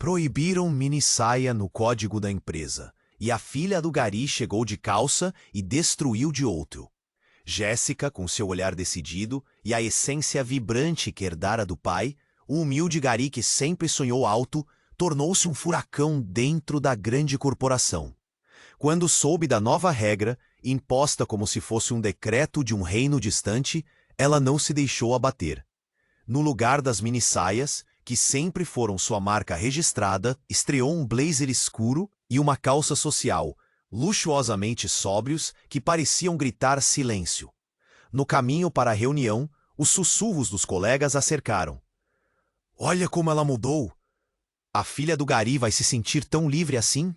Proibiram mini-saia no código da empresa, e a filha do gari chegou de calça e destruiu de outro. Jéssica, com seu olhar decidido e a essência vibrante que herdara do pai, o humilde gari que sempre sonhou alto, tornou-se um furacão dentro da grande corporação. Quando soube da nova regra, imposta como se fosse um decreto de um reino distante, ela não se deixou abater. No lugar das mini-saias, que sempre foram sua marca registrada, estreou um blazer escuro e uma calça social, luxuosamente sóbrios, que pareciam gritar silêncio. No caminho para a reunião, os sussurros dos colegas a cercaram. "Olha como ela mudou! A filha do gari vai se sentir tão livre assim?"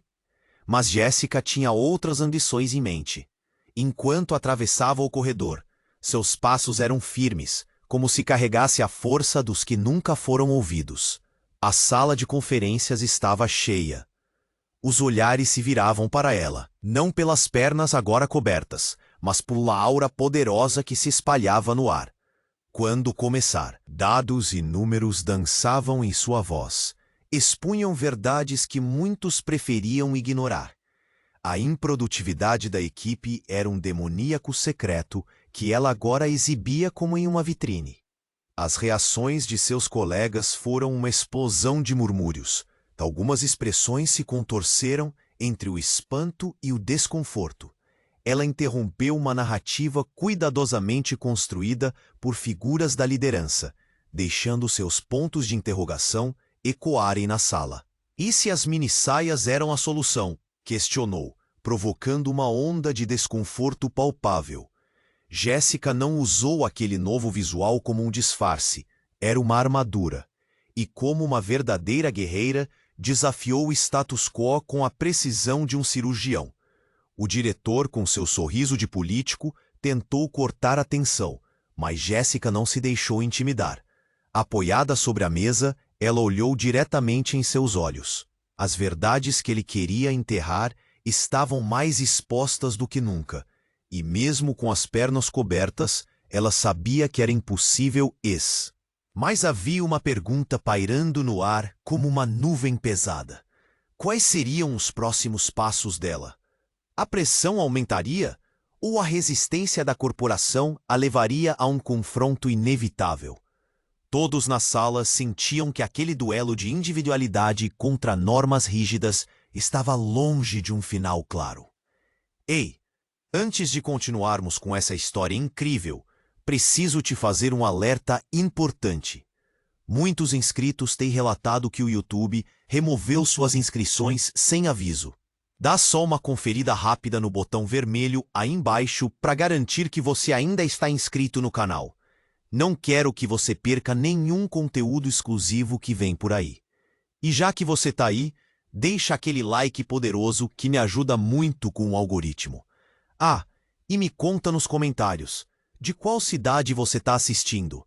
Mas Jéssica tinha outras ambições em mente. Enquanto atravessava o corredor, seus passos eram firmes, como se carregasse a força dos que nunca foram ouvidos. A sala de conferências estava cheia. Os olhares se viravam para ela, não pelas pernas agora cobertas, mas pela aura poderosa que se espalhava no ar. Quando começar, dados e números dançavam em sua voz, expunham verdades que muitos preferiam ignorar. A improdutividade da equipe era um demoníaco secreto que ela agora exibia como em uma vitrine. As reações de seus colegas foram uma explosão de murmúrios. Algumas expressões se contorceram entre o espanto e o desconforto. Ela interrompeu uma narrativa cuidadosamente construída por figuras da liderança, deixando seus pontos de interrogação ecoarem na sala. E se as mini-saias eram a solução? Questionou, provocando uma onda de desconforto palpável. Jéssica não usou aquele novo visual como um disfarce, era uma armadura. E como uma verdadeira guerreira, desafiou o status quo com a precisão de um cirurgião. O diretor, com seu sorriso de político, tentou cortar a tensão, mas Jéssica não se deixou intimidar. Apoiada sobre a mesa, ela olhou diretamente em seus olhos. As verdades que ele queria enterrar estavam mais expostas do que nunca, e mesmo com as pernas cobertas, ela sabia que era impossível Mas havia uma pergunta pairando no ar como uma nuvem pesada. Quais seriam os próximos passos dela? A pressão aumentaria? Ou a resistência da corporação a levaria a um confronto inevitável? Todos na sala sentiam que aquele duelo de individualidade contra normas rígidas estava longe de um final claro. Ei, antes de continuarmos com essa história incrível, preciso te fazer um alerta importante. Muitos inscritos têm relatado que o YouTube removeu suas inscrições sem aviso. Dá só uma conferida rápida no botão vermelho aí embaixo para garantir que você ainda está inscrito no canal. Não quero que você perca nenhum conteúdo exclusivo que vem por aí. E já que você está aí, deixa aquele like poderoso que me ajuda muito com o algoritmo. Ah, e me conta nos comentários, de qual cidade você está assistindo?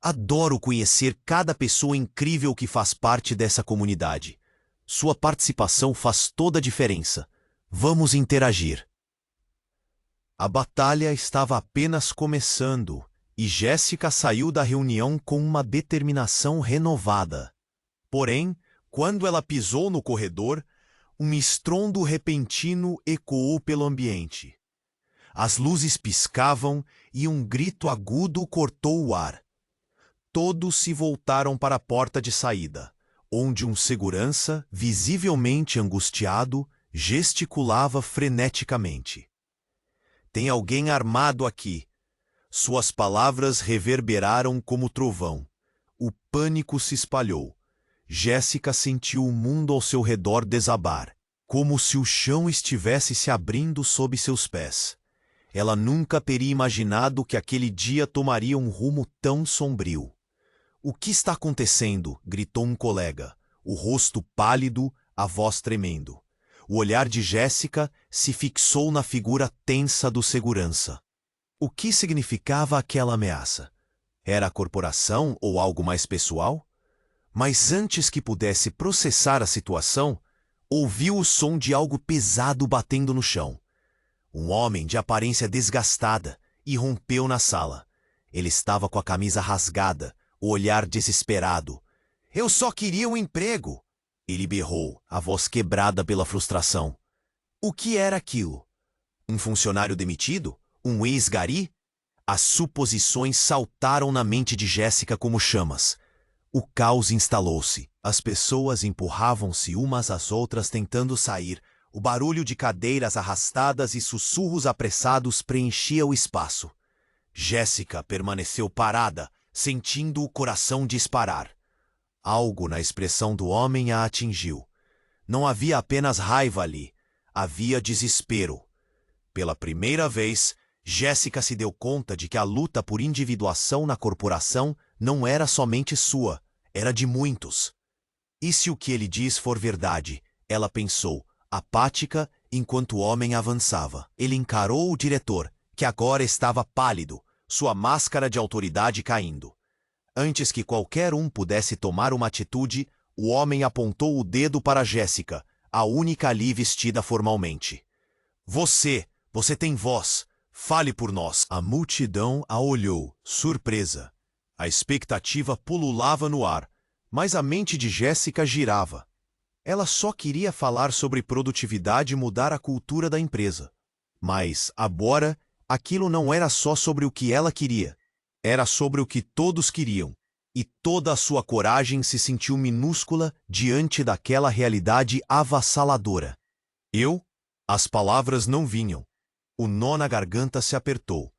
Adoro conhecer cada pessoa incrível que faz parte dessa comunidade. Sua participação faz toda a diferença. Vamos interagir. A batalha estava apenas começando, e Jéssica saiu da reunião com uma determinação renovada. Porém, quando ela pisou no corredor, um estrondo repentino ecoou pelo ambiente. As luzes piscavam e um grito agudo cortou o ar. Todos se voltaram para a porta de saída, onde um segurança, visivelmente angustiado, gesticulava freneticamente. "Tem alguém armado aqui." Suas palavras reverberaram como trovão. O pânico se espalhou. Jéssica sentiu o mundo ao seu redor desabar, como se o chão estivesse se abrindo sob seus pés. Ela nunca teria imaginado que aquele dia tomaria um rumo tão sombrio. "O que está acontecendo?" gritou um colega, o rosto pálido, a voz tremendo. O olhar de Jéssica se fixou na figura tensa do segurança. O que significava aquela ameaça? Era a corporação ou algo mais pessoal? Mas antes que pudesse processar a situação, ouviu o som de algo pesado batendo no chão. Um homem de aparência desgastada irrompeu na sala. Ele estava com a camisa rasgada, o olhar desesperado. "Eu só queria um emprego!" Ele berrou, a voz quebrada pela frustração. O que era aquilo? Um funcionário demitido? Um ex-gari? As suposições saltaram na mente de Jéssica como chamas. O caos instalou-se. As pessoas empurravam-se umas às outras tentando sair. O barulho de cadeiras arrastadas e sussurros apressados preenchia o espaço. Jéssica permaneceu parada, sentindo o coração disparar. Algo na expressão do homem a atingiu. Não havia apenas raiva ali, havia desespero. Pela primeira vez, Jéssica se deu conta de que a luta por individuação na corporação não era somente sua, era de muitos. E se o que ele diz for verdade? Ela pensou, apática, enquanto o homem avançava. Ele encarou o diretor, que agora estava pálido, sua máscara de autoridade caindo. Antes que qualquer um pudesse tomar uma atitude, o homem apontou o dedo para Jéssica, a única ali vestida formalmente. Você tem voz. Fale por nós. A multidão a olhou, surpresa. A expectativa pululava no ar, mas a mente de Jéssica girava. Ela só queria falar sobre produtividade e mudar a cultura da empresa. Mas, agora, aquilo não era só sobre o que ela queria. Era sobre o que todos queriam. E toda a sua coragem se sentiu minúscula diante daquela realidade avassaladora. As palavras não vinham. O nó na garganta se apertou.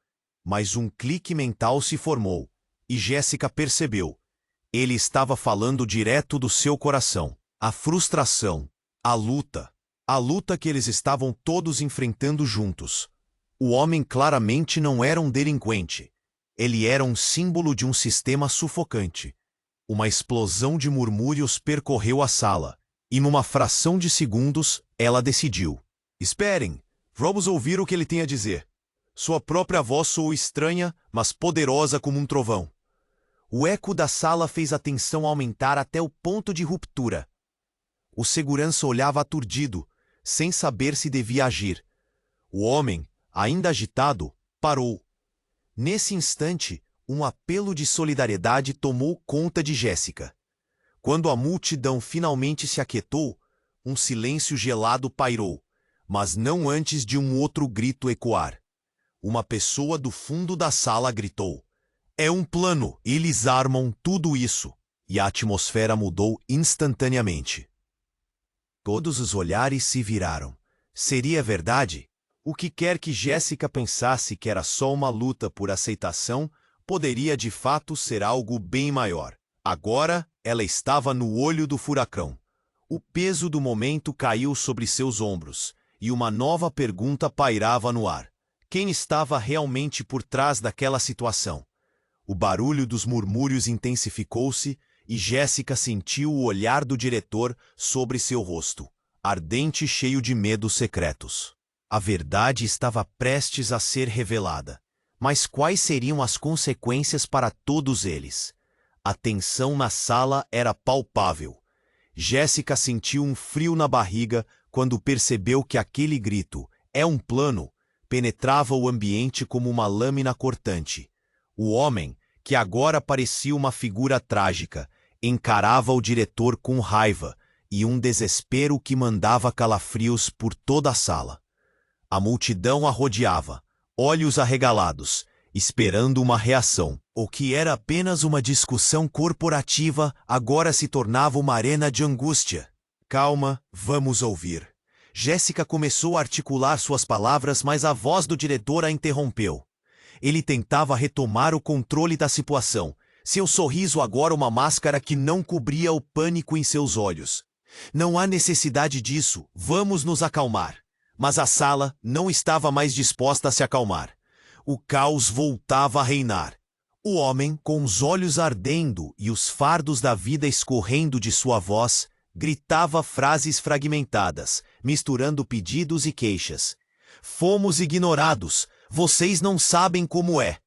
Mas um clique mental se formou. E Jéssica percebeu. Ele estava falando direto do seu coração. A frustração, a luta que eles estavam todos enfrentando juntos. O homem claramente não era um delinquente. Ele era um símbolo de um sistema sufocante. Uma explosão de murmúrios percorreu a sala, e numa fração de segundos, ela decidiu. Esperem, vamos ouvir o que ele tem a dizer. Sua própria voz soou estranha, mas poderosa como um trovão. O eco da sala fez a tensão aumentar até o ponto de ruptura. O segurança olhava aturdido, sem saber se devia agir. O homem, ainda agitado, parou. Nesse instante, um apelo de solidariedade tomou conta de Jéssica. Quando a multidão finalmente se aquietou, um silêncio gelado pairou, mas não antes de um outro grito ecoar. Uma pessoa do fundo da sala gritou. É um plano! Eles armam tudo isso! E a atmosfera mudou instantaneamente. Todos os olhares se viraram. Seria verdade? O que quer que Jéssica pensasse que era só uma luta por aceitação, poderia de fato ser algo bem maior. Agora, ela estava no olho do furacão. O peso do momento caiu sobre seus ombros, e uma nova pergunta pairava no ar. Quem estava realmente por trás daquela situação? O barulho dos murmúrios intensificou-se, e Jéssica sentiu o olhar do diretor sobre seu rosto, ardente e cheio de medos secretos. A verdade estava prestes a ser revelada. Mas quais seriam as consequências para todos eles? A tensão na sala era palpável. Jéssica sentiu um frio na barriga quando percebeu que aquele grito, é um plano, penetrava o ambiente como uma lâmina cortante. O homem, que agora parecia uma figura trágica, encarava o diretor com raiva e um desespero que mandava calafrios por toda a sala. A multidão a rodeava, olhos arregalados, esperando uma reação. O que era apenas uma discussão corporativa agora se tornava uma arena de angústia. Calma, vamos ouvir. Jéssica começou a articular suas palavras, mas a voz do diretor a interrompeu. Ele tentava retomar o controle da situação, seu sorriso agora uma máscara que não cobria o pânico em seus olhos. Não há necessidade disso, vamos nos acalmar. Mas a sala não estava mais disposta a se acalmar. O caos voltava a reinar. O homem, com os olhos ardendo e os fardos da vida escorrendo de sua voz, gritava frases fragmentadas, misturando pedidos e queixas. Fomos ignorados, vocês não sabem como é.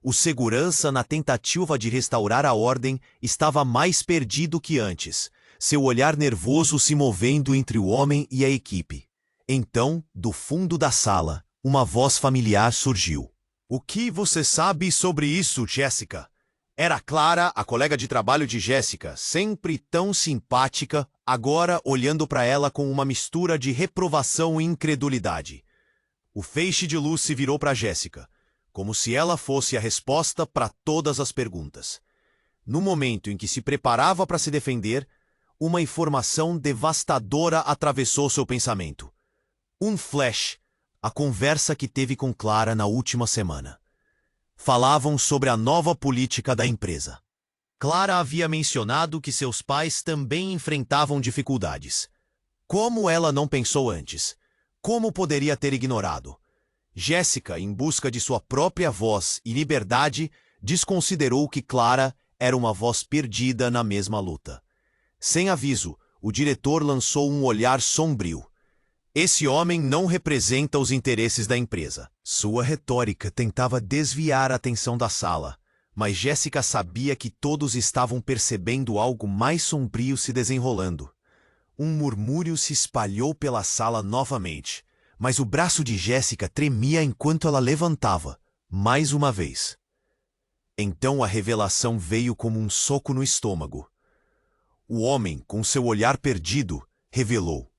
O segurança, na tentativa de restaurar a ordem, estava mais perdido que antes, seu olhar nervoso se movendo entre o homem e a equipe. Então, do fundo da sala, uma voz familiar surgiu. O que você sabe sobre isso, Jéssica? Era Clara, a colega de trabalho de Jéssica, sempre tão simpática, agora olhando para ela com uma mistura de reprovação e incredulidade. O feixe de luz se virou para Jéssica, como se ela fosse a resposta para todas as perguntas. No momento em que se preparava para se defender, uma informação devastadora atravessou seu pensamento. Um flash, a conversa que teve com Clara na última semana. Falavam sobre a nova política da empresa. Clara havia mencionado que seus pais também enfrentavam dificuldades. Como ela não pensou antes? Como poderia ter ignorado? Jéssica, em busca de sua própria voz e liberdade, desconsiderou que Clara era uma voz perdida na mesma luta. Sem aviso, o diretor lançou um olhar sombrio. Esse homem não representa os interesses da empresa. Sua retórica tentava desviar a atenção da sala, mas Jéssica sabia que todos estavam percebendo algo mais sombrio se desenrolando. Um murmúrio se espalhou pela sala novamente, mas o braço de Jéssica tremia enquanto ela levantava, mais uma vez. Então a revelação veio como um soco no estômago. O homem, com seu olhar perdido, revelou: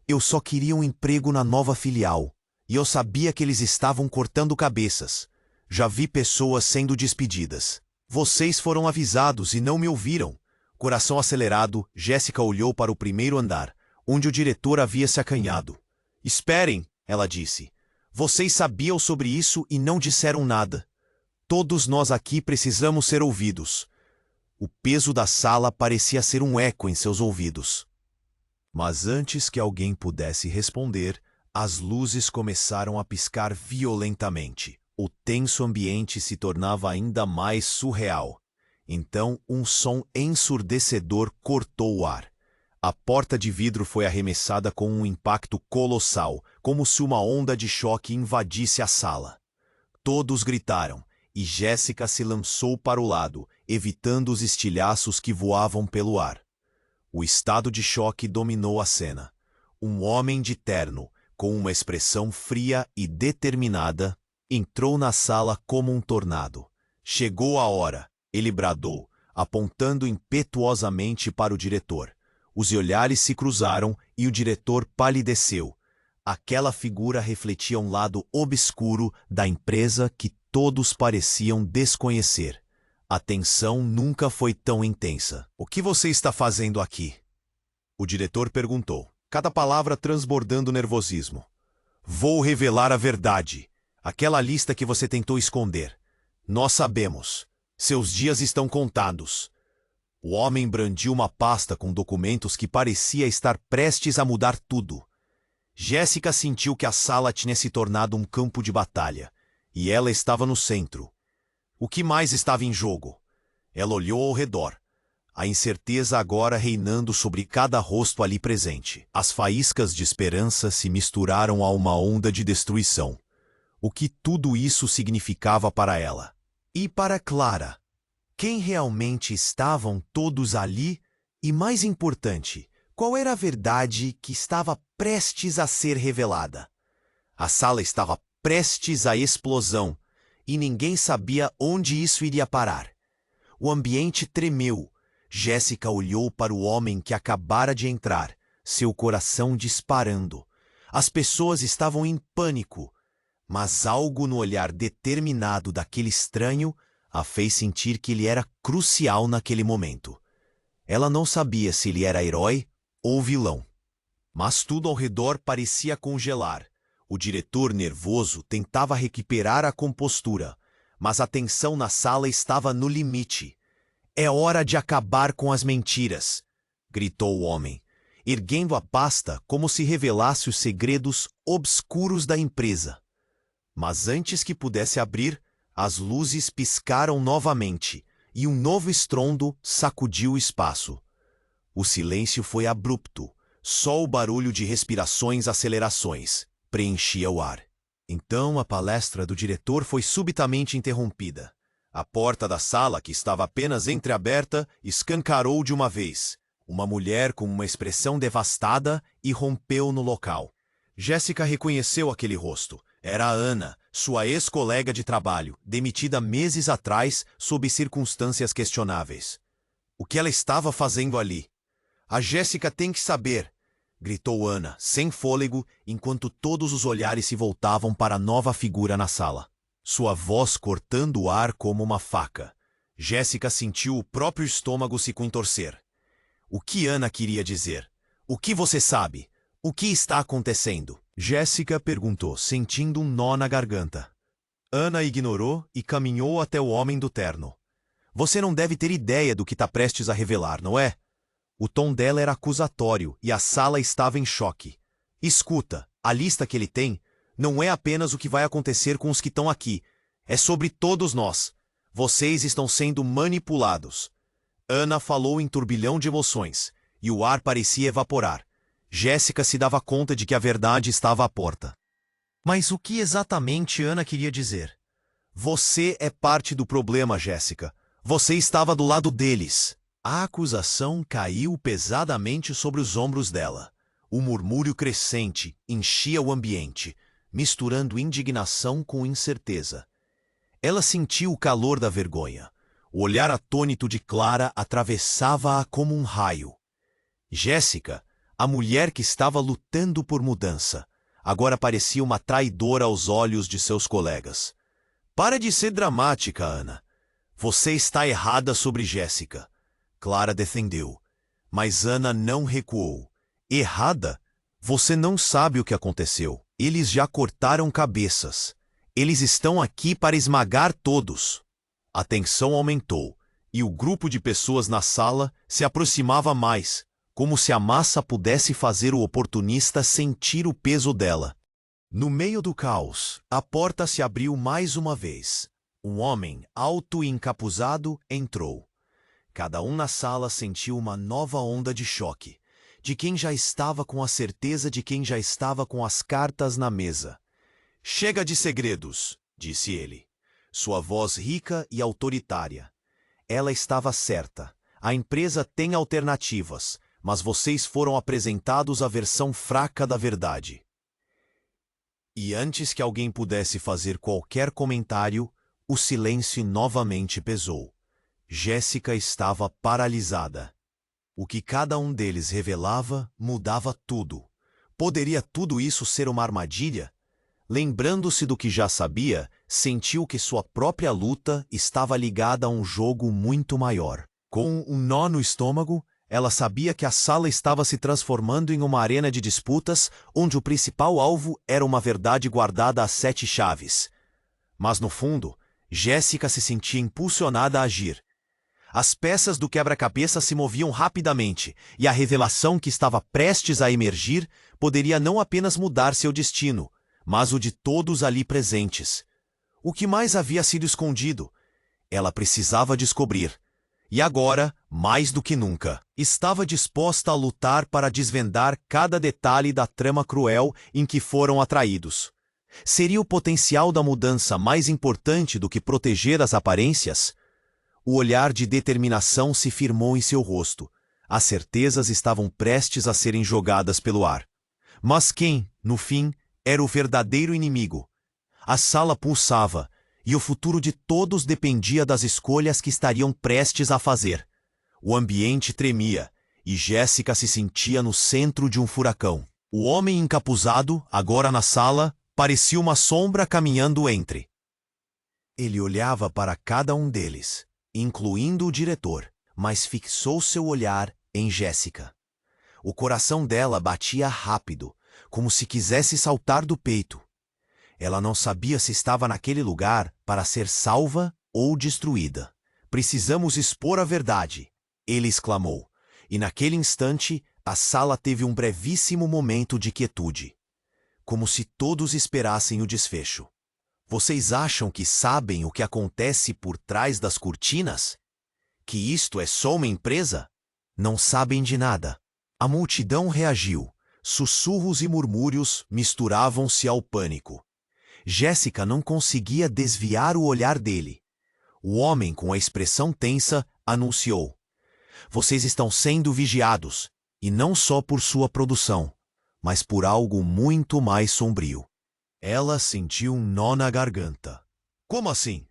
eu só queria um emprego na nova filial, e eu sabia que eles estavam cortando cabeças. Já vi pessoas sendo despedidas. Vocês foram avisados e não me ouviram. Coração acelerado, Jéssica olhou para o primeiro andar, onde o diretor havia se acanhado. Esperem, ela disse. Vocês sabiam sobre isso e não disseram nada. Todos nós aqui precisamos ser ouvidos. O peso da sala parecia ser um eco em seus ouvidos. Mas antes que alguém pudesse responder, as luzes começaram a piscar violentamente. O tenso ambiente se tornava ainda mais surreal. Então, um som ensurdecedor cortou o ar. A porta de vidro foi arremessada com um impacto colossal, como se uma onda de choque invadisse a sala. Todos gritaram, e Jéssica se lançou para o lado, evitando os estilhaços que voavam pelo ar. O estado de choque dominou a cena. Um homem de terno, com uma expressão fria e determinada, entrou na sala como um tornado. Chegou a hora, ele bradou, apontando impetuosamente para o diretor. Os olhares se cruzaram e o diretor palideceu. Aquela figura refletia um lado obscuro da empresa que todos pareciam desconhecer. A tensão nunca foi tão intensa. O que você está fazendo aqui? O diretor perguntou, cada palavra transbordando nervosismo. Vou revelar a verdade. Aquela lista que você tentou esconder. Nós sabemos. Seus dias estão contados. O homem brandiu uma pasta com documentos que parecia estar prestes a mudar tudo. Jéssica sentiu que a sala tinha se tornado um campo de batalha, e ela estava no centro. O que mais estava em jogo? Ela olhou ao redor, a incerteza agora reinando sobre cada rosto ali presente. As faíscas de esperança se misturaram a uma onda de destruição. O que tudo isso significava para ela? E para Clara? Quem realmente estavam todos ali? E mais importante, qual era a verdade que estava prestes a ser revelada? A sala estava prestes à explosão, e ninguém sabia onde isso iria parar. O ambiente tremeu. Jéssica olhou para o homem que acabara de entrar, seu coração disparando. As pessoas estavam em pânico, mas algo no olhar determinado daquele estranho a fez sentir que ele era crucial naquele momento. Ela não sabia se ele era herói ou vilão. Mas tudo ao redor parecia congelar. O diretor, nervoso, tentava recuperar a compostura, mas a tensão na sala estava no limite. É hora de acabar com as mentiras, gritou o homem, erguendo a pasta como se revelasse os segredos obscuros da empresa. Mas antes que pudesse abrir, as luzes piscaram novamente e um novo estrondo sacudiu o espaço. O silêncio foi abrupto, só o barulho de respirações e acelerações preenchia o ar. Então a palestra do diretor foi subitamente interrompida. A porta da sala, que estava apenas entreaberta, escancarou de uma vez. Uma mulher com uma expressão devastada irrompeu no local. Jéssica reconheceu aquele rosto. Era a Ana, sua ex-colega de trabalho, demitida meses atrás sob circunstâncias questionáveis. O que ela estava fazendo ali? A Jéssica tem que saber, gritou Ana, sem fôlego, enquanto todos os olhares se voltavam para a nova figura na sala. Sua voz cortando o ar como uma faca. Jéssica sentiu o próprio estômago se contorcer. O que Ana queria dizer? O que você sabe? O que está acontecendo? Jéssica perguntou, sentindo um nó na garganta. Ana ignorou e caminhou até o homem do terno. Você não deve ter ideia do que está prestes a revelar, não é? O tom dela era acusatório e a sala estava em choque. Escuta, a lista que ele tem não é apenas o que vai acontecer com os que estão aqui. É sobre todos nós. Vocês estão sendo manipulados. Ana falou em turbilhão de emoções, e o ar parecia evaporar. Jéssica se dava conta de que a verdade estava à porta. Mas o que exatamente Ana queria dizer? Você é parte do problema, Jéssica. Você estava do lado deles. A acusação caiu pesadamente sobre os ombros dela. O murmúrio crescente enchia o ambiente, misturando indignação com incerteza. Ela sentiu o calor da vergonha. O olhar atônito de Clara atravessava-a como um raio. Jéssica, a mulher que estava lutando por mudança, agora parecia uma traidora aos olhos de seus colegas. Para de ser dramática, Ana. Você está errada sobre Jéssica. Clara defendeu. Mas Ana não recuou. Errada? Você não sabe o que aconteceu. Eles já cortaram cabeças. Eles estão aqui para esmagar todos. A tensão aumentou, e o grupo de pessoas na sala se aproximava mais, como se a massa pudesse fazer o oportunista sentir o peso dela. No meio do caos, a porta se abriu mais uma vez. Um homem, alto e encapuzado, entrou. Cada um na sala sentiu uma nova onda de choque, de quem já estava com a certeza de quem já estava com as cartas na mesa. Chega de segredos, disse ele. Sua voz rica e autoritária. Ela estava certa. A empresa tem alternativas, mas vocês foram apresentados a versão fraca da verdade. E antes que alguém pudesse fazer qualquer comentário, o silêncio novamente pesou. Jéssica estava paralisada. O que cada um deles revelava mudava tudo. Poderia tudo isso ser uma armadilha? Lembrando-se do que já sabia, sentiu que sua própria luta estava ligada a um jogo muito maior. Com um nó no estômago, ela sabia que a sala estava se transformando em uma arena de disputas onde o principal alvo era uma verdade guardada a 7 chaves. Mas no fundo, Jéssica se sentia impulsionada a agir. As peças do quebra-cabeça se moviam rapidamente, e a revelação que estava prestes a emergir poderia não apenas mudar seu destino, mas o de todos ali presentes. O que mais havia sido escondido? Ela precisava descobrir. E agora, mais do que nunca, estava disposta a lutar para desvendar cada detalhe da trama cruel em que foram atraídos. Seria o potencial da mudança mais importante do que proteger as aparências? O olhar de determinação se firmou em seu rosto. As certezas estavam prestes a serem jogadas pelo ar. Mas quem, no fim, era o verdadeiro inimigo? A sala pulsava, e o futuro de todos dependia das escolhas que estariam prestes a fazer. O ambiente tremia, e Jéssica se sentia no centro de um furacão. O homem encapuzado, agora na sala, parecia uma sombra caminhando entre. Ele olhava para cada um deles, incluindo o diretor, mas fixou seu olhar em Jéssica. O coração dela batia rápido, como se quisesse saltar do peito. Ela não sabia se estava naquele lugar para ser salva ou destruída. Precisamos expor a verdade, ele exclamou, e naquele instante a sala teve um brevíssimo momento de quietude, como se todos esperassem o desfecho. Vocês acham que sabem o que acontece por trás das cortinas? Que isto é só uma empresa? Não sabem de nada. A multidão reagiu. Sussurros e murmúrios misturavam-se ao pânico. Jéssica não conseguia desviar o olhar dele. O homem, com a expressão tensa, anunciou: Vocês estão sendo vigiados, e não só por sua produção, mas por algo muito mais sombrio. Ela sentiu um nó na garganta. Como assim?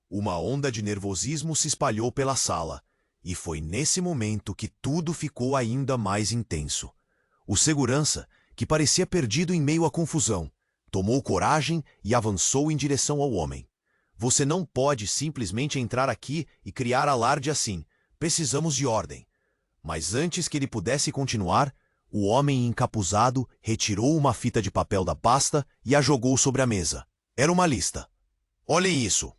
Uma onda de nervosismo se espalhou pela sala, E foi nesse momento que tudo ficou ainda mais intenso. O segurança, que parecia perdido em meio à confusão, tomou coragem e avançou em direção ao homem. Você não pode simplesmente entrar aqui e criar alarde assim. Precisamos de ordem. Mas antes que ele pudesse continuar, o homem encapuzado retirou uma fita de papel da pasta e a jogou sobre a mesa. Era uma lista. Olhem isso.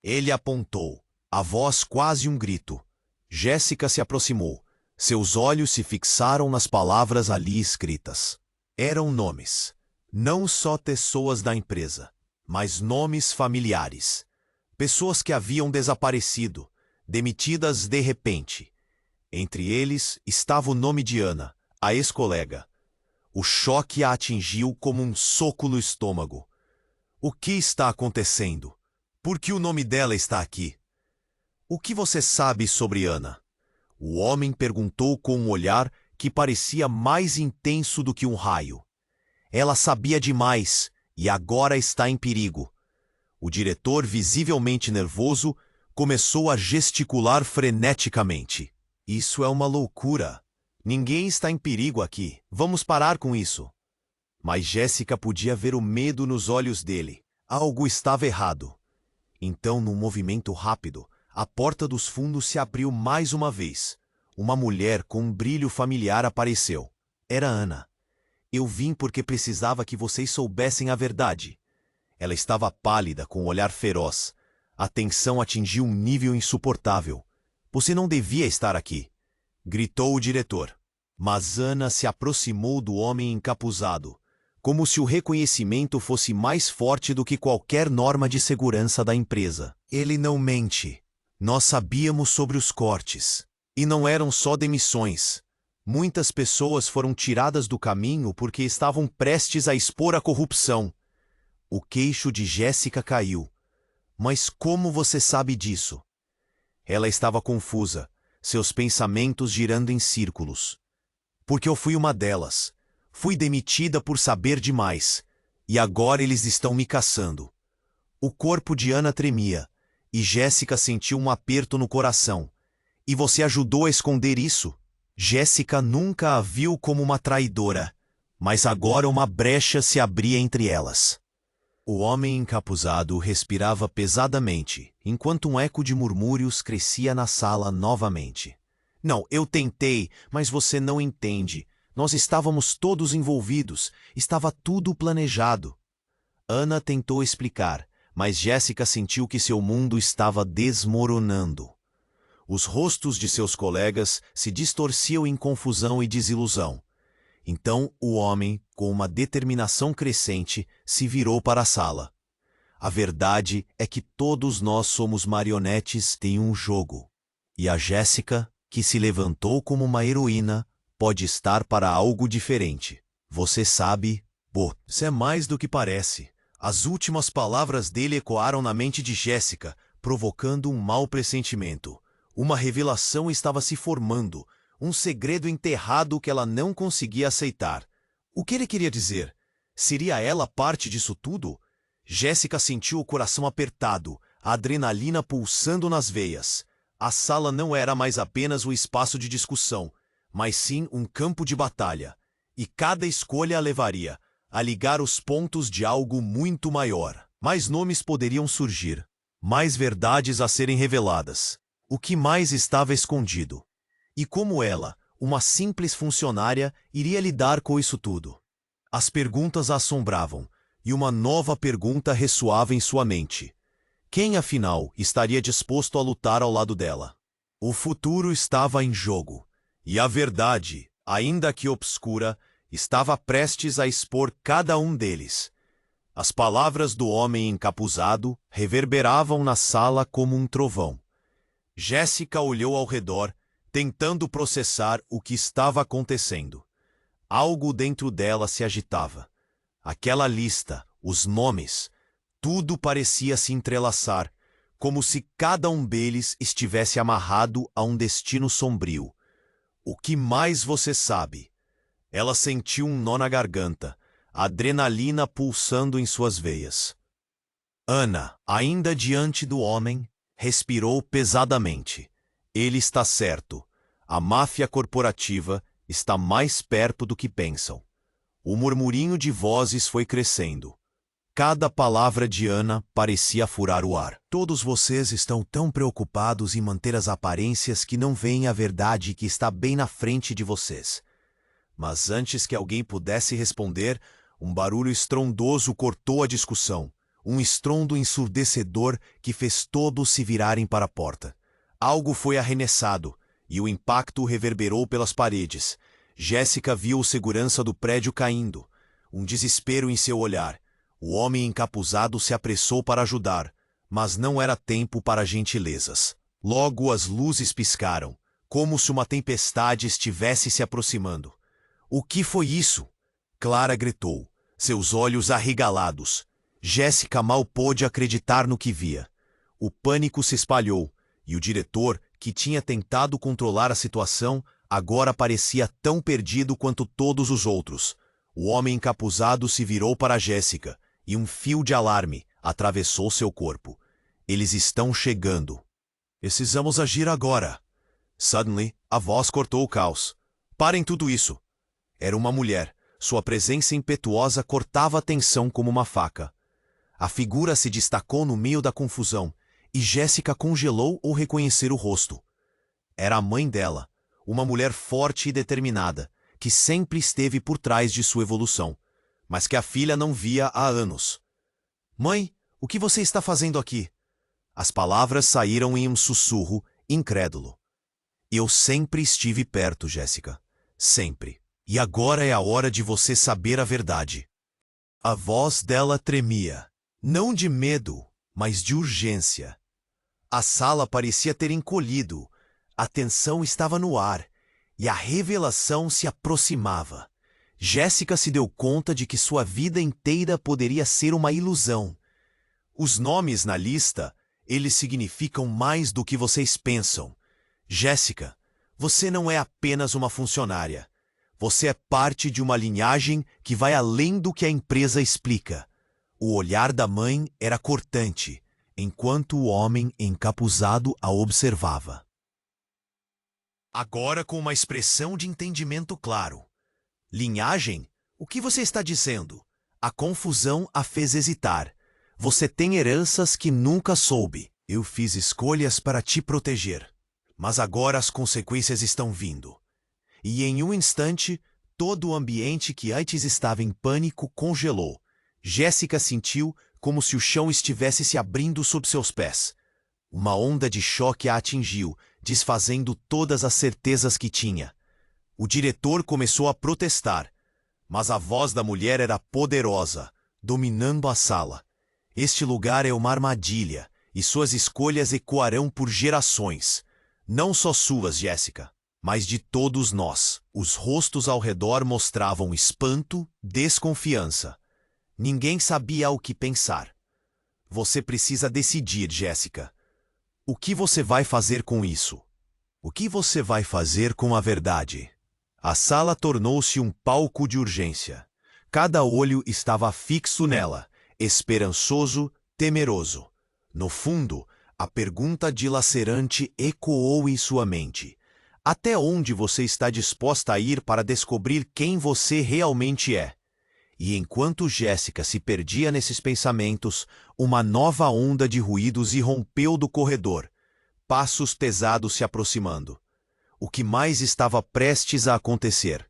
Ele apontou, a voz quase um grito. Jéssica se aproximou. Seus olhos se fixaram nas palavras ali escritas. Eram nomes. Não só pessoas da empresa, mas nomes familiares. Pessoas que haviam desaparecido, demitidas de repente. Entre eles estava o nome de Ana, a ex-colega. O choque a atingiu como um soco no estômago. O que está acontecendo? Por que o nome dela está aqui? O que você sabe sobre Ana? O homem perguntou com um olhar que parecia mais intenso do que um raio. Ela sabia demais e agora está em perigo. O diretor, visivelmente nervoso, começou a gesticular freneticamente. Isso é uma loucura. Ninguém está em perigo aqui. Vamos parar com isso. Mas Jéssica podia ver o medo nos olhos dele. Algo estava errado. Então, num movimento rápido, a porta dos fundos se abriu mais uma vez. Uma mulher com um brilho familiar apareceu. Era Ana. Eu vim porque precisava que vocês soubessem a verdade. Ela estava pálida, com um olhar feroz. A tensão atingiu um nível insuportável. Você não devia estar aqui, gritou o diretor. Mas Ana se aproximou do homem encapuzado, como se o reconhecimento fosse mais forte do que qualquer norma de segurança da empresa. Ele não mente. Nós sabíamos sobre os cortes. E não eram só demissões. Muitas pessoas foram tiradas do caminho porque estavam prestes a expor a corrupção. O queixo de Jéssica caiu. Mas como você sabe disso? Ela estava confusa, seus pensamentos girando em círculos. Porque eu fui uma delas. Fui demitida por saber demais. E agora eles estão me caçando. O corpo de Ana tremia, e Jéssica sentiu um aperto no coração. E você ajudou a esconder isso? Jéssica nunca a viu como uma traidora, mas agora uma brecha se abria entre elas. O homem encapuzado respirava pesadamente, enquanto um eco de murmúrios crescia na sala novamente. Não, eu tentei, mas você não entende. Nós estávamos todos envolvidos, estava tudo planejado. Ana tentou explicar, mas Jéssica sentiu que seu mundo estava desmoronando. Os rostos de seus colegas se distorciam em confusão e desilusão. Então o homem, com uma determinação crescente, se virou para a sala. A verdade é que todos nós somos marionetes de um jogo. E a Jéssica, que se levantou como uma heroína, pode estar para algo diferente. Você sabe, isso é mais do que parece. As últimas palavras dele ecoaram na mente de Jéssica, provocando um mau pressentimento. Uma revelação estava se formando, um segredo enterrado que ela não conseguia aceitar. O que ele queria dizer? Seria ela parte disso tudo? Jéssica sentiu o coração apertado, a adrenalina pulsando nas veias. A sala não era mais apenas um espaço de discussão, mas sim um campo de batalha. E cada escolha a levaria a ligar os pontos de algo muito maior. Mais nomes poderiam surgir, mais verdades a serem reveladas. O que mais estava escondido? E como ela, uma simples funcionária, iria lidar com isso tudo? As perguntas a assombravam, e uma nova pergunta ressoava em sua mente. Quem, afinal, estaria disposto a lutar ao lado dela? O futuro estava em jogo, e a verdade, ainda que obscura, estava prestes a expor cada um deles. As palavras do homem encapuzado reverberavam na sala como um trovão. Jéssica olhou ao redor, tentando processar o que estava acontecendo. Algo dentro dela se agitava. Aquela lista, os nomes, tudo parecia se entrelaçar, como se cada um deles estivesse amarrado a um destino sombrio. O que mais você sabe? Ela sentiu um nó na garganta, a adrenalina pulsando em suas veias. Ana, ainda diante do homem, respirou pesadamente. Ele está certo. A máfia corporativa está mais perto do que pensam. O murmurinho de vozes foi crescendo. Cada palavra de Ana parecia furar o ar. Todos vocês estão tão preocupados em manter as aparências que não veem a verdade que está bem na frente de vocês. Mas antes que alguém pudesse responder, um barulho estrondoso cortou a discussão. Um estrondo ensurdecedor que fez todos se virarem para a porta. Algo foi arremessado, e o impacto reverberou pelas paredes. Jéssica viu o segurança do prédio caindo. Um desespero em seu olhar. O homem encapuzado se apressou para ajudar, mas não era tempo para gentilezas. Logo as luzes piscaram, como se uma tempestade estivesse se aproximando. O que foi isso? Clara gritou, seus olhos arregalados. Jéssica mal pôde acreditar no que via. O pânico se espalhou, e o diretor, que tinha tentado controlar a situação, agora parecia tão perdido quanto todos os outros. O homem encapuzado se virou para Jéssica, e um fio de alarme atravessou seu corpo. Eles estão chegando. Precisamos agir agora. Suddenly, a voz cortou o caos. Parem tudo isso. Era uma mulher. Sua presença impetuosa cortava a tensão como uma faca. A figura se destacou no meio da confusão, e Jéssica congelou ao reconhecer o rosto. Era a mãe dela, uma mulher forte e determinada, que sempre esteve por trás de sua evolução, mas que a filha não via há anos. Mãe, o que você está fazendo aqui? As palavras saíram em um sussurro incrédulo. Eu sempre estive perto, Jéssica. Sempre. E agora é a hora de você saber a verdade. A voz dela tremia. Não de medo, mas de urgência. A sala parecia ter encolhido. A tensão estava no ar. E a revelação se aproximava. Jéssica se deu conta de que sua vida inteira poderia ser uma ilusão. Os nomes na lista, eles significam mais do que vocês pensam. Jéssica, você não é apenas uma funcionária. Você é parte de uma linhagem que vai além do que a empresa explica. O olhar da mãe era cortante, enquanto o homem encapuzado a observava. Agora com uma expressão de entendimento claro. Linhagem? O que você está dizendo? A confusão a fez hesitar. Você tem heranças que nunca soube. Eu fiz escolhas para te proteger. Mas agora as consequências estão vindo. E em um instante, todo o ambiente que antes estava em pânico congelou. Jéssica sentiu como se o chão estivesse se abrindo sob seus pés. Uma onda de choque a atingiu, desfazendo todas as certezas que tinha. O diretor começou a protestar, mas a voz da mulher era poderosa, dominando a sala. Este lugar é uma armadilha, e suas escolhas ecoarão por gerações. Não só suas, Jéssica, mas de todos nós. Os rostos ao redor mostravam espanto, desconfiança. Ninguém sabia o que pensar. Você precisa decidir, Jéssica. O que você vai fazer com isso? O que você vai fazer com a verdade? A sala tornou-se um palco de urgência. Cada olho estava fixo nela, esperançoso, temeroso. No fundo, a pergunta dilacerante ecoou em sua mente. Até onde você está disposta a ir para descobrir quem você realmente é? E enquanto Jéssica se perdia nesses pensamentos, uma nova onda de ruídos irrompeu do corredor. Passos pesados se aproximando. O que mais estava prestes a acontecer?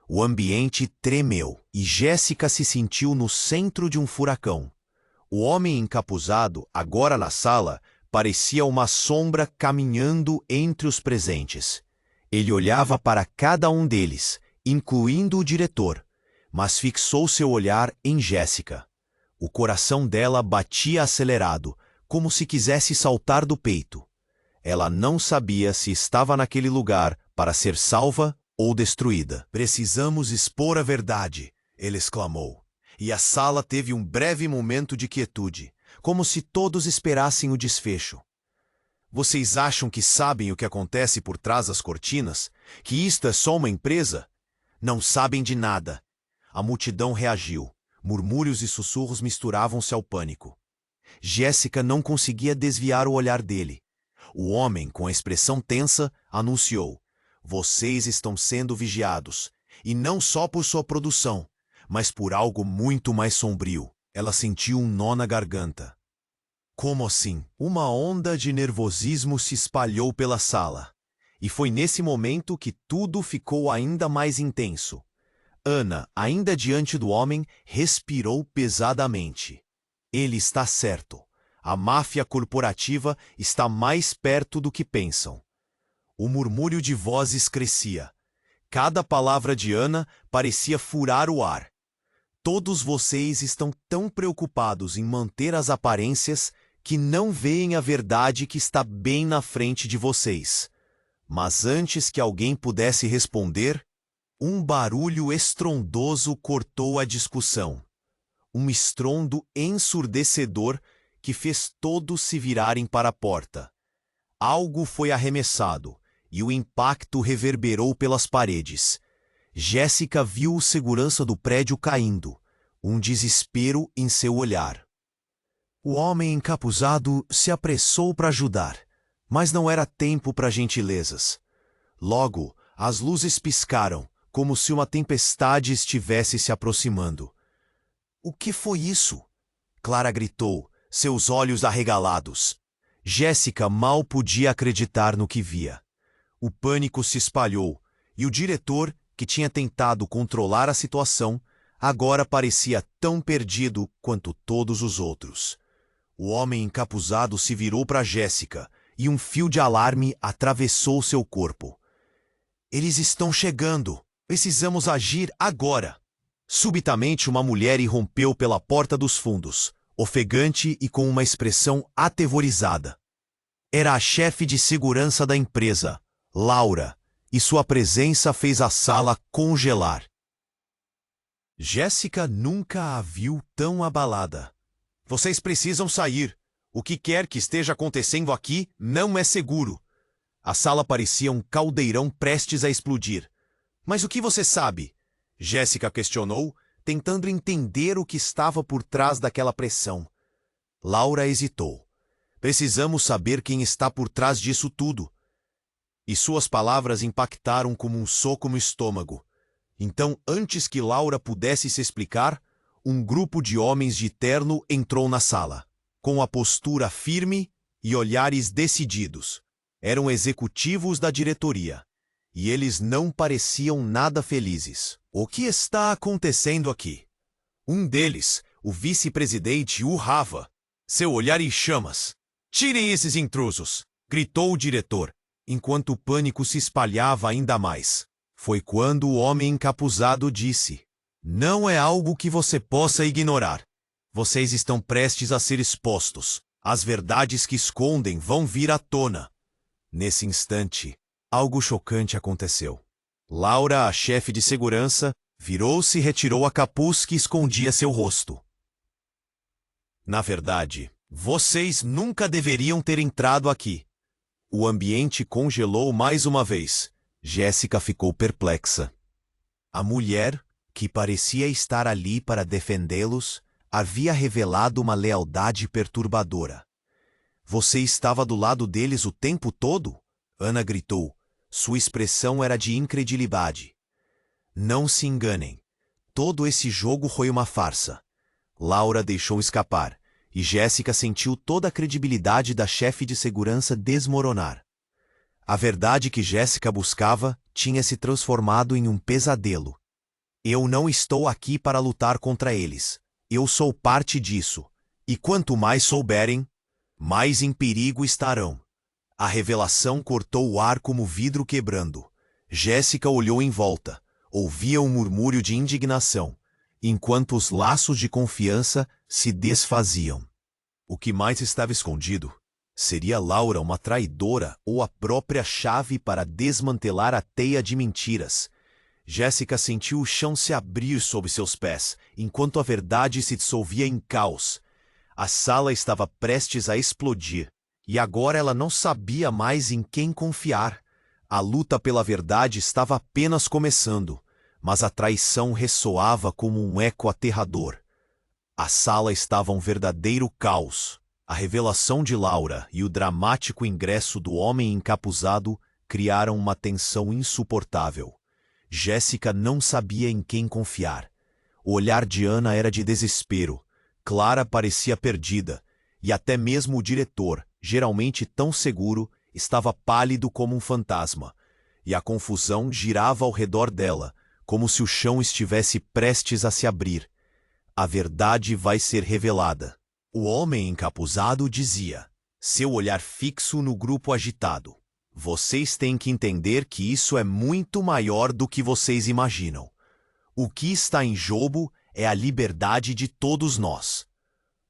O ambiente tremeu e Jéssica se sentiu no centro de um furacão. O homem encapuzado, agora na sala, parecia uma sombra caminhando entre os presentes. Ele olhava para cada um deles, incluindo o diretor, mas fixou seu olhar em Jéssica. O coração dela batia acelerado, como se quisesse saltar do peito. Ela não sabia se estava naquele lugar para ser salva ou destruída. Precisamos expor a verdade, ele exclamou. E a sala teve um breve momento de quietude, como se todos esperassem o desfecho. Vocês acham que sabem o que acontece por trás das cortinas? Que isto é só uma empresa? Não sabem de nada. A multidão reagiu. Murmúrios e sussurros misturavam-se ao pânico. Jéssica não conseguia desviar o olhar dele. O homem, com a expressão tensa, anunciou: "Vocês estão sendo vigiados, e não só por sua produção, mas por algo muito mais sombrio." Ela sentiu um nó na garganta. Como assim? Uma onda de nervosismo se espalhou pela sala. E foi nesse momento que tudo ficou ainda mais intenso. Ana, ainda diante do homem, respirou pesadamente. Ele está certo. A máfia corporativa está mais perto do que pensam. O murmúrio de vozes crescia. Cada palavra de Ana parecia furar o ar. Todos vocês estão tão preocupados em manter as aparências que não veem a verdade que está bem na frente de vocês. Mas antes que alguém pudesse responder, um barulho estrondoso cortou a discussão. Um estrondo ensurdecedor que fez todos se virarem para a porta. Algo foi arremessado e o impacto reverberou pelas paredes. Jéssica viu o segurança do prédio caindo, um desespero em seu olhar. O homem encapuzado se apressou para ajudar, mas não era tempo para gentilezas. Logo, as luzes piscaram, como se uma tempestade estivesse se aproximando. "O que foi isso?" Clara gritou, seus olhos arregalados. Jéssica mal podia acreditar no que via. O pânico se espalhou, e o diretor, que tinha tentado controlar a situação, agora parecia tão perdido quanto todos os outros. O homem encapuzado se virou para Jéssica, e um fio de alarme atravessou seu corpo. "Eles estão chegando! Precisamos agir agora!" Subitamente uma mulher irrompeu pela porta dos fundos, ofegante e com uma expressão atemorizada. Era a chefe de segurança da empresa, Laura, e sua presença fez a sala congelar. Jéssica nunca a viu tão abalada. "Vocês precisam sair. O que quer que esteja acontecendo aqui não é seguro." A sala parecia um caldeirão prestes a explodir. "Mas o que você sabe?" Jéssica questionou, tentando entender o que estava por trás daquela pressão. Laura hesitou. "Precisamos saber quem está por trás disso tudo." E suas palavras impactaram como um soco no estômago. Então, antes que Laura pudesse se explicar, um grupo de homens de terno entrou na sala, com a postura firme e olhares decididos. Eram executivos da diretoria, e eles não pareciam nada felizes. "O que está acontecendo aqui?" Um deles, o vice-presidente urrava, seu olhar em chamas. "Tirem esses intrusos!" gritou o diretor, enquanto o pânico se espalhava ainda mais. Foi quando o homem encapuzado disse: "Não é algo que você possa ignorar. Vocês estão prestes a ser expostos. As verdades que escondem vão vir à tona." Nesse instante, algo chocante aconteceu. Laura, a chefe de segurança, virou-se e retirou a capuz que escondia seu rosto. "Na verdade, vocês nunca deveriam ter entrado aqui." O ambiente congelou mais uma vez. Jéssica ficou perplexa. A mulher, que parecia estar ali para defendê-los, havia revelado uma lealdade perturbadora. "Você estava do lado deles o tempo todo?" Ana gritou. Sua expressão era de incredulidade. "Não se enganem. Todo esse jogo foi uma farsa." Laura deixou escapar, e Jéssica sentiu toda a credibilidade da chefe de segurança desmoronar. A verdade que Jéssica buscava tinha se transformado em um pesadelo. "Eu não estou aqui para lutar contra eles. Eu sou parte disso. E quanto mais souberem, mais em perigo estarão." A revelação cortou o ar como vidro quebrando. Jéssica olhou em volta. Ouvia um murmúrio de indignação, enquanto os laços de confiança se desfaziam. O que mais estava escondido? Seria Laura uma traidora ou a própria chave para desmantelar a teia de mentiras? Jéssica sentiu o chão se abrir sob seus pés, enquanto a verdade se dissolvia em caos. A sala estava prestes a explodir, e agora ela não sabia mais em quem confiar. A luta pela verdade estava apenas começando, mas a traição ressoava como um eco aterrador. A sala estava um verdadeiro caos. A revelação de Laura e o dramático ingresso do homem encapuzado criaram uma tensão insuportável. Jéssica não sabia em quem confiar. O olhar de Ana era de desespero. Clara parecia perdida, e até mesmo o diretor, geralmente tão seguro, estava pálido como um fantasma, e a confusão girava ao redor dela, como se o chão estivesse prestes a se abrir. A verdade vai ser revelada. O homem encapuzado dizia, seu olhar fixo no grupo agitado. Vocês têm que entender que isso é muito maior do que vocês imaginam. O que está em jogo é a liberdade de todos nós.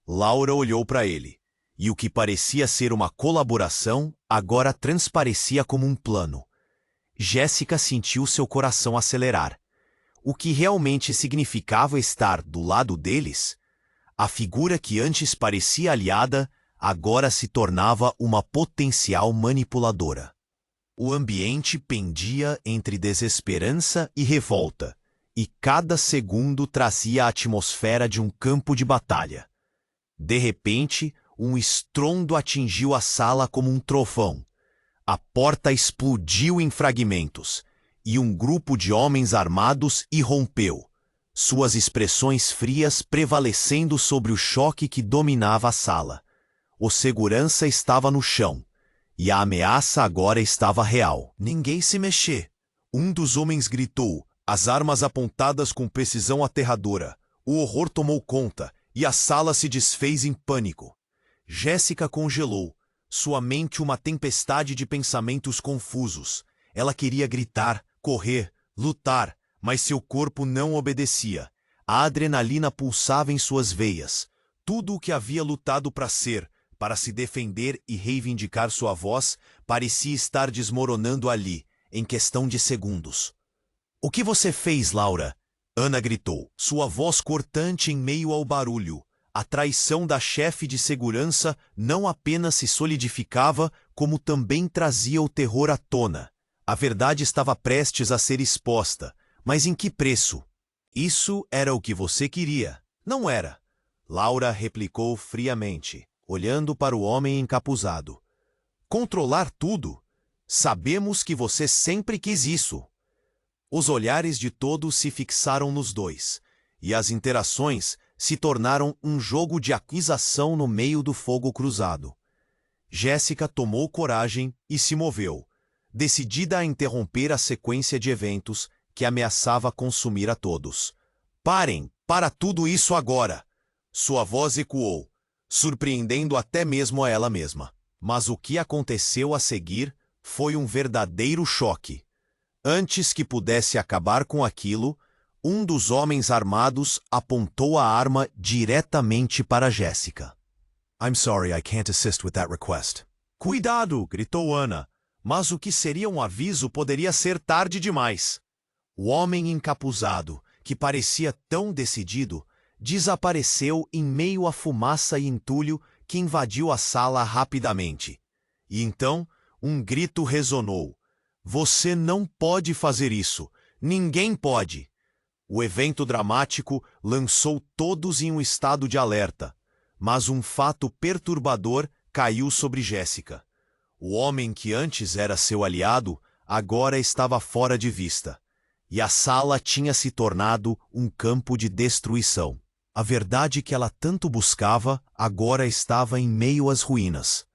Laura olhou para ele, e o que parecia ser uma colaboração agora transparecia como um plano. Jéssica sentiu seu coração acelerar. O que realmente significava estar do lado deles? A figura que antes parecia aliada, agora se tornava uma potencial manipuladora. O ambiente pendia entre desesperança e revolta, e cada segundo trazia a atmosfera de um campo de batalha. De repente, um estrondo atingiu a sala como um trovão. A porta explodiu em fragmentos, e um grupo de homens armados irrompeu, suas expressões frias prevalecendo sobre o choque que dominava a sala. O segurança estava no chão, e a ameaça agora estava real. Ninguém se mexer. Um dos homens gritou, as armas apontadas com precisão aterradora. O horror tomou conta, e a sala se desfez em pânico. Jéssica congelou, sua mente uma tempestade de pensamentos confusos. Ela queria gritar, correr, lutar, mas seu corpo não obedecia. A adrenalina pulsava em suas veias. Tudo o que havia lutado para ser, para se defender e reivindicar sua voz, parecia estar desmoronando ali, em questão de segundos. "O que você fez, Laura?" Ana gritou, sua voz cortante em meio ao barulho. A traição da chefe de segurança não apenas se solidificava, como também trazia o terror à tona. A verdade estava prestes a ser exposta, mas em que preço? Isso era o que você queria, não era? Laura replicou friamente, olhando para o homem encapuzado. Controlar tudo? Sabemos que você sempre quis isso. Os olhares de todos se fixaram nos dois, e as interações se tornaram um jogo de acusação no meio do fogo cruzado. Jéssica tomou coragem e se moveu, decidida a interromper a sequência de eventos que ameaçava consumir a todos. "Parem! Para tudo isso agora!" Sua voz ecoou, surpreendendo até mesmo a ela mesma. Mas o que aconteceu a seguir foi um verdadeiro choque. Antes que pudesse acabar com aquilo, um dos homens armados apontou a arma diretamente para Jéssica. "I'm sorry, I can't assist with that request." "Cuidado!" gritou Ana, mas o que seria um aviso poderia ser tarde demais. O homem encapuzado, que parecia tão decidido, desapareceu em meio à fumaça e entulho que invadiu a sala rapidamente. E então, um grito ressonou. "Você não pode fazer isso! Ninguém pode!" O evento dramático lançou todos em um estado de alerta, mas um fato perturbador caiu sobre Jéssica. O homem que antes era seu aliado, agora estava fora de vista, e a sala tinha se tornado um campo de destruição. A verdade que ela tanto buscava agora estava em meio às ruínas.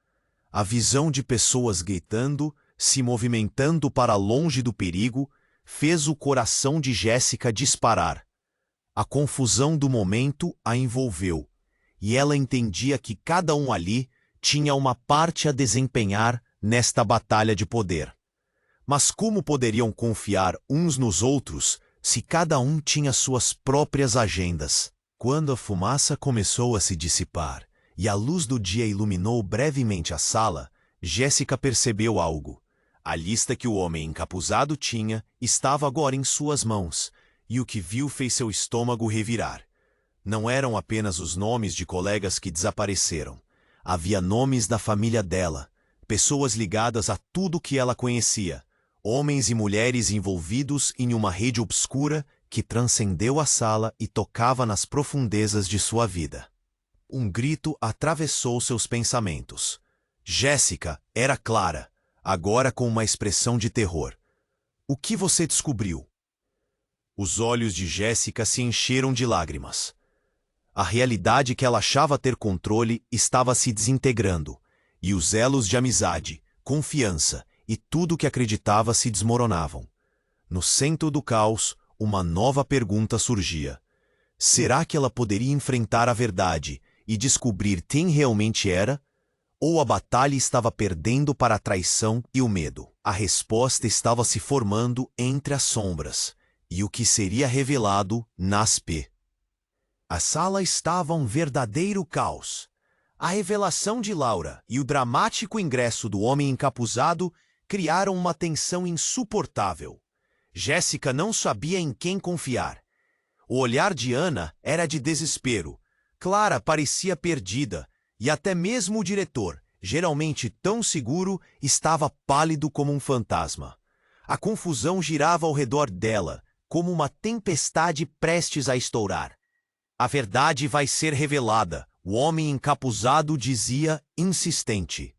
A visão de pessoas gritando, se movimentando para longe do perigo, fez o coração de Jéssica disparar. A confusão do momento a envolveu, e ela entendia que cada um ali tinha uma parte a desempenhar nesta batalha de poder. Mas como poderiam confiar uns nos outros se cada um tinha suas próprias agendas? Quando a fumaça começou a se dissipar e a luz do dia iluminou brevemente a sala, Jéssica percebeu algo. A lista que o homem encapuzado tinha estava agora em suas mãos, e o que viu fez seu estômago revirar. Não eram apenas os nomes de colegas que desapareceram. Havia nomes da família dela, pessoas ligadas a tudo que ela conhecia, homens e mulheres envolvidos em uma rede obscura que transcendeu a sala e tocava nas profundezas de sua vida. Um grito atravessou seus pensamentos. Jéssica era clara, agora com uma expressão de terror. O que você descobriu? Os olhos de Jéssica se encheram de lágrimas. A realidade que ela achava ter controle estava se desintegrando, e os elos de amizade, confiança e tudo que acreditava se desmoronavam. No centro do caos, uma nova pergunta surgia. Será que ela poderia enfrentar a verdade e descobrir quem realmente era? Ou a batalha estava perdendo para a traição e o medo? A resposta estava se formando entre as sombras, e o que seria revelado nas P. A sala estava um verdadeiro caos. A revelação de Laura e o dramático ingresso do homem encapuzado criaram uma tensão insuportável. Jéssica não sabia em quem confiar. O olhar de Ana era de desespero. Clara parecia perdida, e até mesmo o diretor, geralmente tão seguro, estava pálido como um fantasma. A confusão girava ao redor dela, como uma tempestade prestes a estourar. A verdade vai ser revelada, o homem encapuzado dizia, insistente.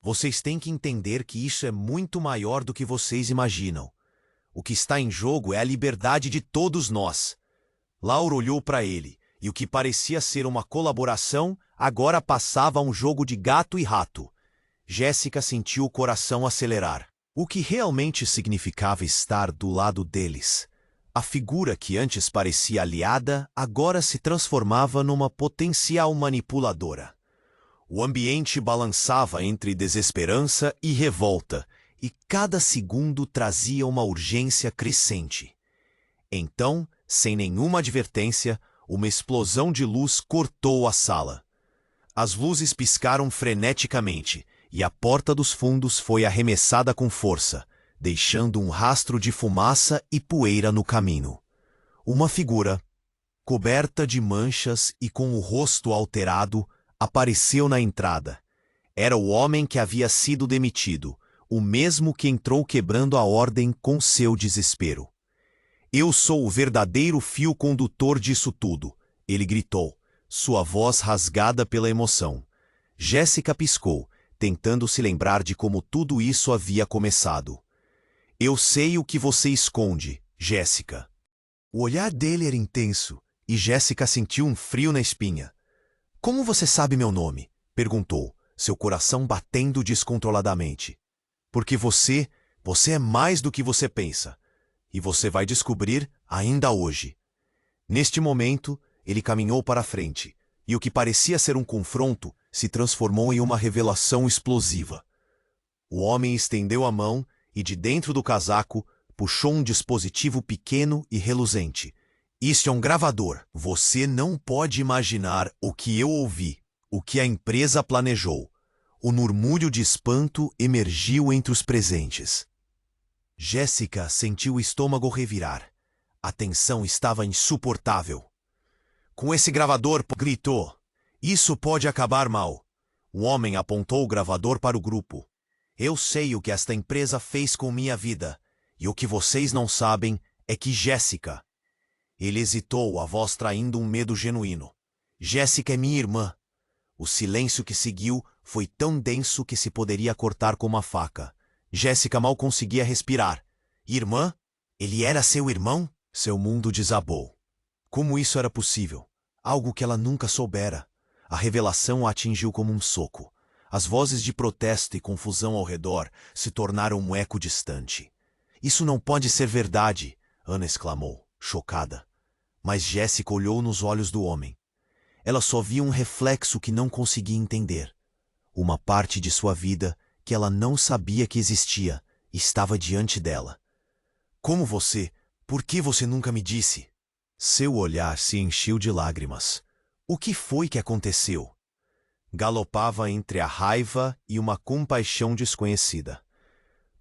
Vocês têm que entender que isso é muito maior do que vocês imaginam. O que está em jogo é a liberdade de todos nós. Laura olhou para ele, e o que parecia ser uma colaboração, agora passava a um jogo de gato e rato. Jéssica sentiu o coração acelerar. O que realmente significava estar do lado deles? A figura que antes parecia aliada, agora se transformava numa potencial manipuladora. O ambiente balançava entre desesperança e revolta, e cada segundo trazia uma urgência crescente. Então, sem nenhuma advertência, uma explosão de luz cortou a sala. As luzes piscaram freneticamente, e a porta dos fundos foi arremessada com força, deixando um rastro de fumaça e poeira no caminho. Uma figura, coberta de manchas e com o rosto alterado, apareceu na entrada. Era o homem que havia sido demitido, o mesmo que entrou quebrando a ordem com seu desespero. Eu sou o verdadeiro fio condutor disso tudo, ele gritou, sua voz rasgada pela emoção. Jéssica piscou, tentando se lembrar de como tudo isso havia começado. Eu sei o que você esconde, Jéssica. O olhar dele era intenso, e Jéssica sentiu um frio na espinha. Como você sabe meu nome? Perguntou, seu coração batendo descontroladamente. Porque você é mais do que você pensa. E você vai descobrir ainda hoje. Neste momento, ele caminhou para a frente, e o que parecia ser um confronto se transformou em uma revelação explosiva. O homem estendeu a mão e, de dentro do casaco, puxou um dispositivo pequeno e reluzente. Isso é um gravador. Você não pode imaginar o que eu ouvi, o que a empresa planejou. O murmúrio de espanto emergiu entre os presentes. Jéssica sentiu o estômago revirar. A tensão estava insuportável. Com esse gravador, gritou. Isso pode acabar mal. O homem apontou o gravador para o grupo. Eu sei o que esta empresa fez com minha vida, e o que vocês não sabem é que Jéssica... Ele hesitou, a voz traindo um medo genuíno. Jéssica é minha irmã. O silêncio que seguiu foi tão denso que se poderia cortar com uma faca. Jéssica mal conseguia respirar. Irmã? Ele era seu irmão? Seu mundo desabou. Como isso era possível? Algo que ela nunca soubera. A revelação a atingiu como um soco. As vozes de protesto e confusão ao redor se tornaram um eco distante. Isso não pode ser verdade, Ana exclamou, chocada. Mas Jéssica olhou nos olhos do homem. Ela só via um reflexo que não conseguia entender. Uma parte de sua vida que ela não sabia que existia estava diante dela. Como você? Por que você nunca me disse? Seu olhar se encheu de lágrimas. O que foi que aconteceu? Galopava entre a raiva e uma compaixão desconhecida.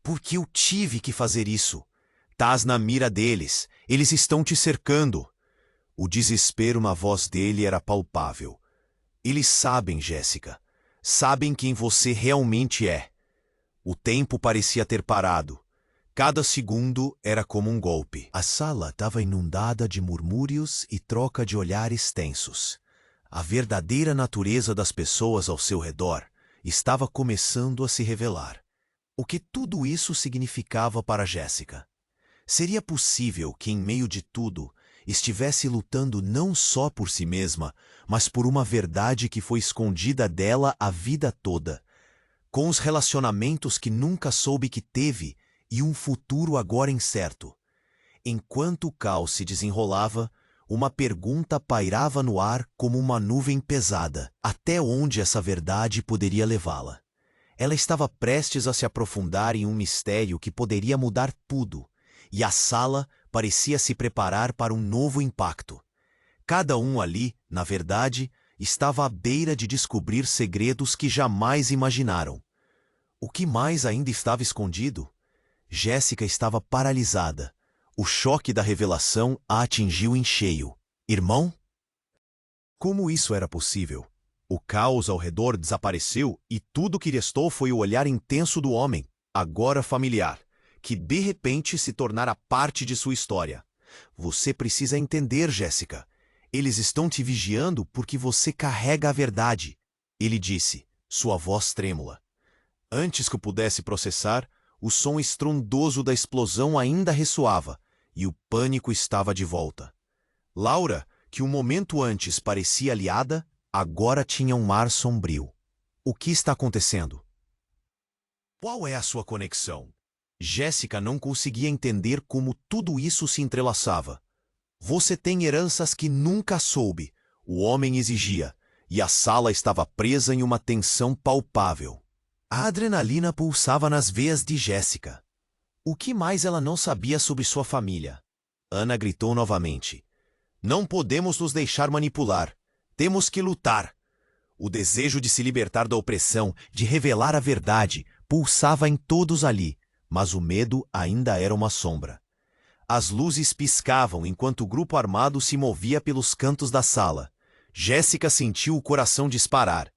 Por que eu tive que fazer isso? Tás na mira deles. Eles estão te cercando. O desespero na voz dele era palpável. Eles sabem, Jéssica. Sabem quem você realmente é. O tempo parecia ter parado. Cada segundo era como um golpe. A sala estava inundada de murmúrios e troca de olhares tensos. A verdadeira natureza das pessoas ao seu redor estava começando a se revelar. O que tudo isso significava para Jéssica? Seria possível que, em meio de tudo, estivesse lutando não só por si mesma, mas por uma verdade que foi escondida dela a vida toda, com os relacionamentos que nunca soube que teve e um futuro agora incerto? Enquanto o caos se desenrolava, uma pergunta pairava no ar como uma nuvem pesada. Até onde essa verdade poderia levá-la? Ela estava prestes a se aprofundar em um mistério que poderia mudar tudo, e a sala parecia se preparar para um novo impacto. Cada um ali, na verdade, estava à beira de descobrir segredos que jamais imaginaram. O que mais ainda estava escondido? Jéssica estava paralisada. O choque da revelação a atingiu em cheio. Irmão? Como isso era possível? O caos ao redor desapareceu e tudo que restou foi o olhar intenso do homem, agora familiar, que de repente se tornara parte de sua história. Você precisa entender, Jéssica. Eles estão te vigiando porque você carrega a verdade, ele disse, sua voz trêmula. Antes que eu pudesse processar, o som estrondoso da explosão ainda ressoava, e o pânico estava de volta. Laura, que um momento antes parecia aliada, agora tinha um ar sombrio. O que está acontecendo? Qual é a sua conexão? Jéssica não conseguia entender como tudo isso se entrelaçava. Você tem heranças que nunca soube, o homem exigia, e a sala estava presa em uma tensão palpável. A adrenalina pulsava nas veias de Jéssica. O que mais ela não sabia sobre sua família? Ana gritou novamente. Não podemos nos deixar manipular. Temos que lutar. O desejo de se libertar da opressão, de revelar a verdade, pulsava em todos ali, mas o medo ainda era uma sombra. As luzes piscavam enquanto o grupo armado se movia pelos cantos da sala. Jéssica sentiu o coração disparar.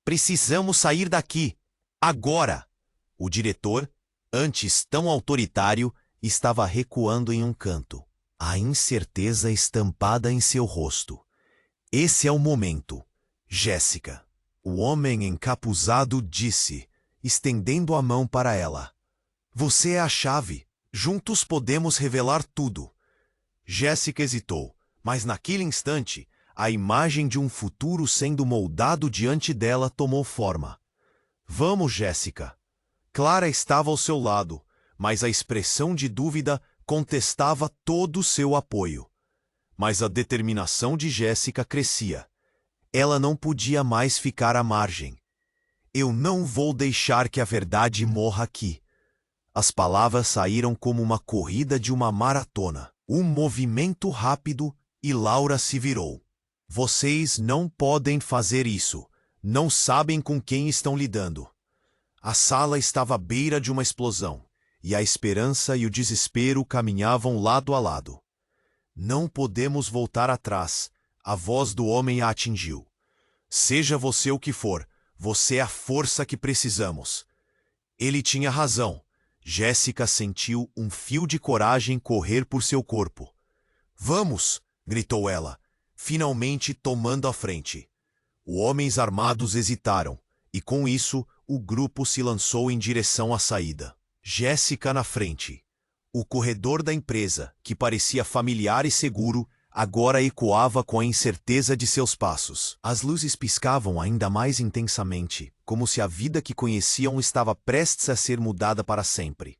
Precisamos sair daqui. Agora! O diretor, antes tão autoritário, estava recuando em um canto, a incerteza estampada em seu rosto. Esse é o momento, Jéssica. O homem encapuzado disse, estendendo a mão para ela. Você é a chave. Juntos podemos revelar tudo. Jéssica hesitou, mas naquele instante, a imagem de um futuro sendo moldado diante dela tomou forma. Vamos, Jéssica. Clara estava ao seu lado, mas a expressão de dúvida contestava todo o seu apoio. Mas a determinação de Jéssica crescia. Ela não podia mais ficar à margem. Eu não vou deixar que a verdade morra aqui. As palavras saíram como uma corrida de uma maratona. Um movimento rápido e Laura se virou. Vocês não podem fazer isso. Não sabem com quem estão lidando. A sala estava à beira de uma explosão, e a esperança e o desespero caminhavam lado a lado. Não podemos voltar atrás. A voz do homem a atingiu. Seja você o que for, você é a força que precisamos. Ele tinha razão. Jéssica sentiu um fio de coragem correr por seu corpo. Vamos! Gritou ela, finalmente tomando a frente. Os homens armados hesitaram, e com isso, o grupo se lançou em direção à saída. Jéssica na frente. O corredor da empresa, que parecia familiar e seguro, agora ecoava com a incerteza de seus passos. As luzes piscavam ainda mais intensamente, como se a vida que conheciam estava prestes a ser mudada para sempre.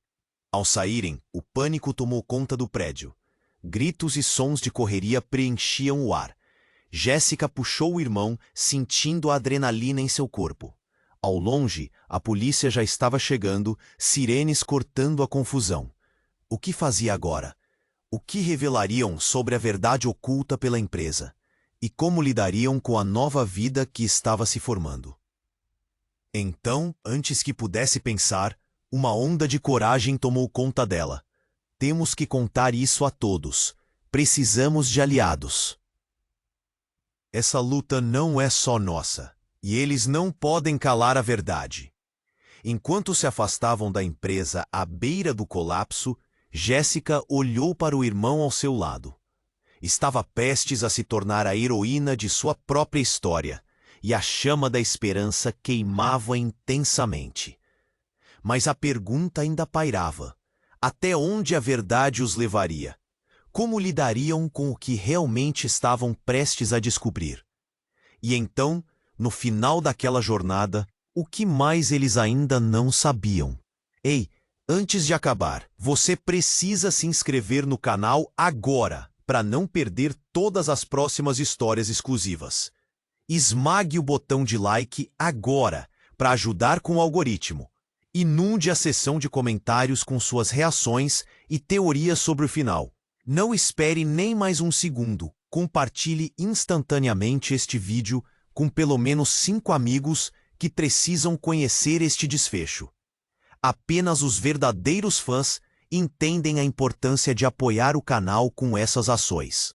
Ao saírem, o pânico tomou conta do prédio. Gritos e sons de correria preenchiam o ar. Jéssica puxou o irmão, sentindo a adrenalina em seu corpo. Ao longe, a polícia já estava chegando, sirenes cortando a confusão. O que fazia agora? O que revelariam sobre a verdade oculta pela empresa? E como lidariam com a nova vida que estava se formando? Então, antes que pudesse pensar, uma onda de coragem tomou conta dela. Temos que contar isso a todos. Precisamos de aliados. Essa luta não é só nossa, e eles não podem calar a verdade. Enquanto se afastavam da empresa à beira do colapso, Jéssica olhou para o irmão ao seu lado. Estava prestes a se tornar a heroína de sua própria história, e a chama da esperança queimava intensamente. Mas a pergunta ainda pairava: até onde a verdade os levaria? Como lidariam com o que realmente estavam prestes a descobrir? E então, no final daquela jornada, o que mais eles ainda não sabiam? Ei, antes de acabar, você precisa se inscrever no canal agora para não perder todas as próximas histórias exclusivas. Esmague o botão de like agora para ajudar com o algoritmo. Inunde a seção de comentários com suas reações e teorias sobre o final. Não espere nem mais um segundo. Compartilhe instantaneamente este vídeo com pelo menos 5 amigos que precisam conhecer este desfecho. Apenas os verdadeiros fãs entendem a importância de apoiar o canal com essas ações.